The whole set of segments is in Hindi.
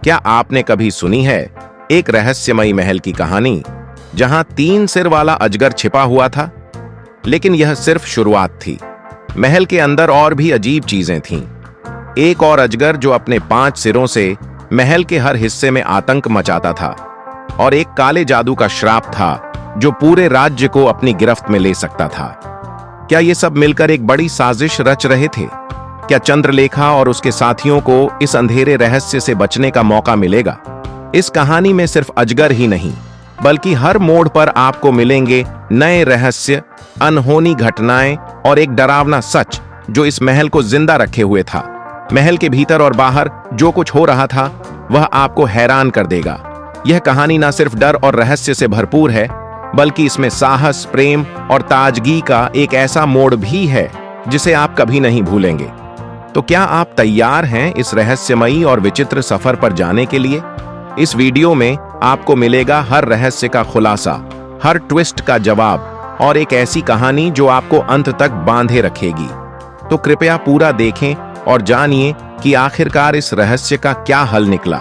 क्या आपने कभी सुनी है एक रहस्यमयी महल की कहानी जहां 3 सिर वाला अजगर छिपा हुआ था? लेकिन यह सिर्फ शुरुआत थी। महल के अंदर और भी अजीब चीजें थीं। एक और अजगर जो अपने 5 सिरों से महल के हर हिस्से में आतंक मचाता था, और एक काले जादू का श्राप था जो पूरे राज्य को अपनी गिरफ्त में ले सकता था। क्या ये सब मिलकर एक बड़ी साजिश रच रहे थे? क्या चंद्रलेखा और उसके साथियों को इस अंधेरे रहस्य से बचने का मौका मिलेगा? इस कहानी में सिर्फ अजगर ही नहीं, बल्कि हर मोड़ पर आपको मिलेंगे नए रहस्य, अनहोनी घटनाएं और एक डरावना सच जो इस महल को जिंदा रखे हुए था। महल के भीतर और बाहर जो कुछ हो रहा था वह आपको हैरान कर देगा। यह कहानी ना सिर्फ डर और रहस्य से भरपूर है, बल्कि इसमें साहस, प्रेम और ताजगी का एक ऐसा मोड़ भी है जिसे आप कभी नहीं भूलेंगे। तो क्या आप तैयार हैं इस रहस्यमयी और विचित्र सफर पर जाने के लिए? इस वीडियो में आपको मिलेगा हर रहस्य का खुलासा, हर ट्विस्ट का जवाब और एक ऐसी कहानी जो आपको अंत तक बांधे रखेगी। तो कृपया पूरा देखें और जानिए कि आखिरकार इस रहस्य का क्या हल निकला।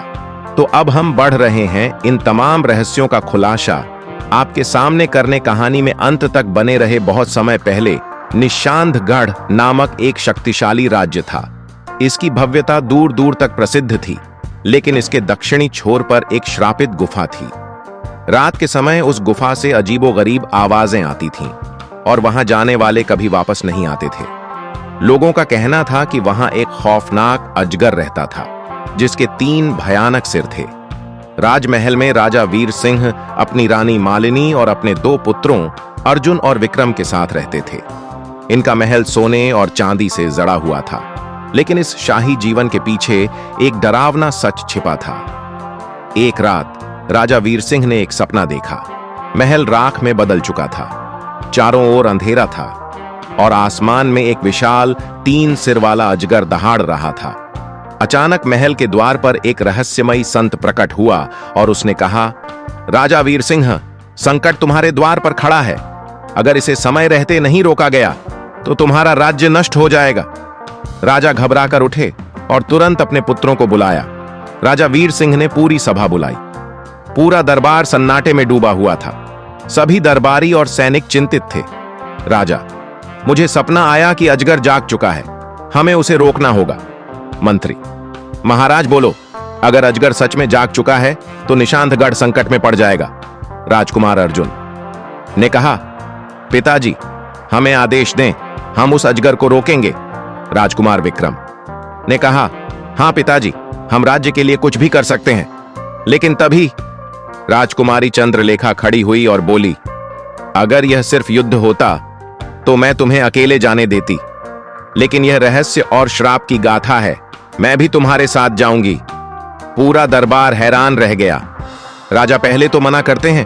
तो अब हम बढ़ रहे हैं इन तमाम रहस्यों का खुलासा आपके सामने करने। कहानी में अंत तक बने रहे। बहुत समय पहले निशांतगढ़ नामक एक शक्तिशाली राज्य था। इसकी भव्यता दूर दूर तक प्रसिद्ध थी, लेकिन इसके दक्षिणी छोर पर एक श्रापित गुफा थी। रात के समय उस गुफा से अजीबोगरीब आवाजें आती थीं और वहां जाने वाले कभी वापस नहीं आते थे। लोगों का कहना था कि वहां एक खौफनाक अजगर रहता था जिसके 3 भयानक सिर थे। राजमहल में राजा वीर सिंह अपनी रानी मालिनी और अपने 2 पुत्रों अर्जुन और विक्रम के साथ रहते थे। इनका महल सोने और चांदी से जड़ा हुआ था, लेकिन इस शाही जीवन के पीछे एक डरावना सच छिपा था। एक रात राजा वीर सिंह ने एक सपना देखा। महल राख में बदल चुका था, चारों ओर अंधेरा था और आसमान में एक विशाल 3 सिर वाला अजगर दहाड़ रहा था। अचानक महल के द्वार पर एक रहस्यमयी संत प्रकट हुआ और उसने कहा, राजा वीर सिंह, संकट तुम्हारे द्वार पर खड़ा है। अगर इसे समय रहते नहीं रोका गया तो तुम्हारा राज्य नष्ट हो जाएगा। राजा घबराकर उठे और तुरंत अपने पुत्रों को बुलाया। राजा वीर सिंह ने पूरी सभा बुलाई। पूरा दरबार सन्नाटे में डूबा हुआ था। सभी दरबारी और सैनिक चिंतित थे। राजा, मुझे सपना आया कि अजगर जाग चुका है, हमें उसे रोकना होगा। मंत्री, महाराज बोलो, अगर अजगर सच में जाग चुका है तो निशांतगढ़ संकट में पड़ जाएगा। राजकुमार अर्जुन ने कहा, पिताजी, हमें आदेश दें, हम उस अजगर को रोकेंगे। राजकुमार विक्रम ने कहा, हां पिताजी, हम राज्य के लिए कुछ भी कर सकते हैं। लेकिन तभी राजकुमारी चंद्रलेखा खड़ी हुई और बोली, अगर यह सिर्फ युद्ध होता तो मैं तुम्हें अकेले जाने देती, लेकिन यह रहस्य और श्राप की गाथा है, मैं भी तुम्हारे साथ जाऊंगी। पूरा दरबार हैरान रह गया। राजा पहले तो मना करते हैं,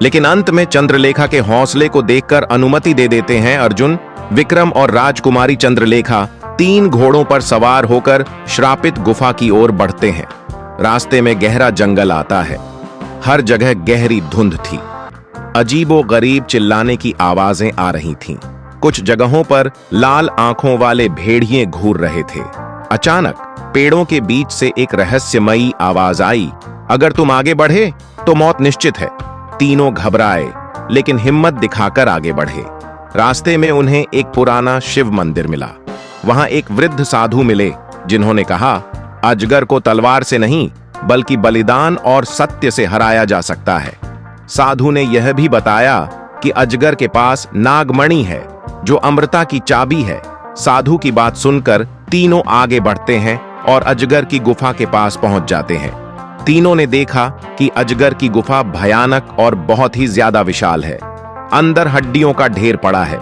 लेकिन अंत में चंद्रलेखा के हौसले को देखकर अनुमति दे देते हैं। अर्जुन, विक्रम और राजकुमारी चंद्रलेखा 3 घोड़ों पर सवार होकर श्रापित गुफा की ओर बढ़ते हैं। रास्ते में गहरा जंगल आता है। हर जगह गहरी धुंध थी। अजीबोगरीब चिल्लाने की आवाजें आ रही थीं। कुछ जगहों पर लाल आंखों वाले भेड़िए घूर रहे थे। अचानक पेड़ों के बीच से एक रहस्यमयी आवाज आई, अगर तुम आगे बढ़े तो मौत निश्चित है। तीनों घबराए, लेकिन हिम्मत दिखाकर आगे बढ़े। रास्ते में उन्हें एक पुराना शिव मंदिर मिला। वहां एक वृद्ध साधु मिले जिन्होंने कहा, अजगर को तलवार से नहीं बल्कि बलिदान और सत्य से हराया जा सकता है। साधु ने यह भी बताया कि अजगर के पास नागमणि है जो अमृता की चाबी है। साधु की बात सुनकर तीनों आगे बढ़ते हैं और अजगर की गुफा के पास पहुंच जाते हैं। तीनों ने देखा कि अजगर की गुफा भयानक और बहुत ही ज्यादा विशाल है। अंदर हड्डियों का ढेर पड़ा है,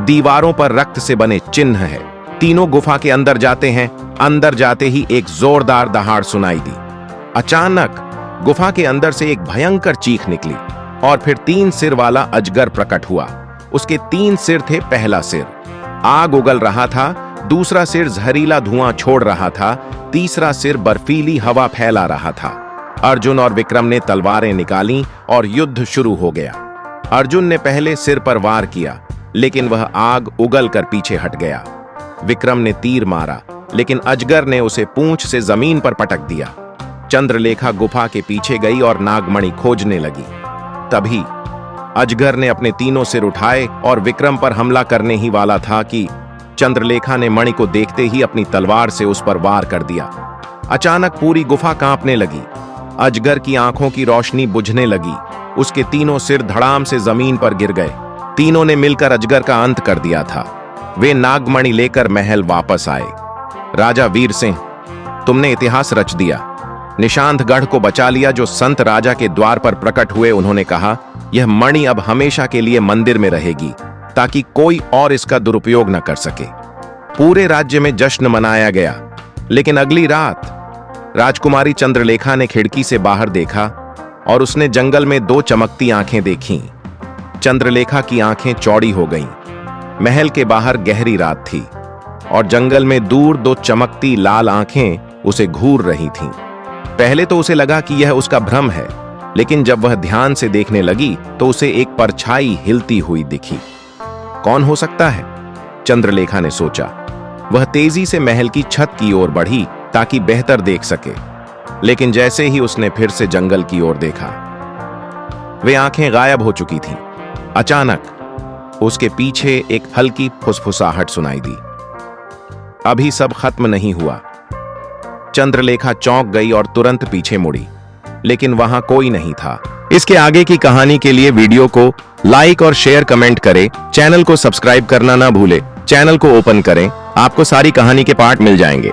दीवारों पर रक्त से बने चिन्ह है। तीनों गुफा के अंदर जाते हैं। अंदर जाते ही एक जोरदार दहाड़ सुनाई दी। अचानक गुफा के अंदर से एक भयंकर चीख निकली और फिर 3 सिर वाला अजगर प्रकट हुआ। उसके 3 सिर थे। पहला सिर आग उगल रहा था, दूसरा सिर जहरीला धुआं छोड़ रहा था, तीसरा सिर बर्फीली हवा फैला रहा था। अर्जुन और विक्रम ने तलवारें निकाली और युद्ध शुरू हो गया। अर्जुन ने पहले सिर पर वार किया, लेकिन वह आग उगल कर पीछे हट गया। विक्रम ने तीर मारा, लेकिन अजगर ने उसे पूंछ से जमीन पर पटक दिया। चंद्रलेखा गुफा के पीछे गई और नागमणि खोजने लगी। तभी अजगर ने अपने तीनों सिर उठाए और विक्रम पर हमला करने ही वाला था कि चंद्रलेखा ने मणि को देखते ही अपनी तलवार से उस पर वार कर दिया। अचानक पूरी गुफा कांपने लगी। अजगर की आंखों की रोशनी बुझने लगी। उसके तीनों सिर धड़ाम से जमीन पर गिर गए। तीनों ने मिलकर अजगर का अंत कर दिया था। वे नागमणि लेकर महल वापस आए। राजा वीर सिंह, तुमने इतिहास रच दिया। निशांतगढ़ को बचा लिया जो संत राजा के द्वार पर प्रकट हुए। उन्होंने कहा, यह मणि अब हमेशा के लिए मंदिर में रहेगी ताकि कोई और इसका दुरुपयोग न कर सके। पूरे राज्य में जश्न मनाया गया। लेकिन अगली रात राजकुमारी चंद्रलेखा ने खिड़की से बाहर देखा और उसने जंगल में दो चमकती आंखें देखीं। चंद्रलेखा की आंखें चौड़ी हो गईं। महल के बाहर गहरी रात थी और जंगल में दूर दो चमकती लाल आंखें उसे घूर रही थीं। पहले तो उसे लगा कि यह उसका भ्रम है, लेकिन जब वह ध्यान से देखने लगी तो उसे एक परछाई हिलती हुई दिखी। कौन हो सकता है? चंद्रलेखा ने सोचा। वह तेजी से महल की छत की ओर बढ़ी ताकि बेहतर देख सके। लेकिन जैसे ही उसने फिर से जंगल की ओर देखा, वे आंखें गायब हो चुकी थीं। अचानक उसके पीछे एक हल्की फुसफुसाहट सुनाई दी। अभी सब खत्म नहीं हुआ। चंद्रलेखा चौंक गई और तुरंत पीछे मुड़ी, लेकिन वहां कोई नहीं था। इसके आगे की कहानी के लिए वीडियो को लाइक और शेयर कमेंट करें। चैनल को सब्सक्राइब करना ना भूले। चैनल को ओपन करें, आपको सारी कहानी के पार्ट मिल जाएंगे।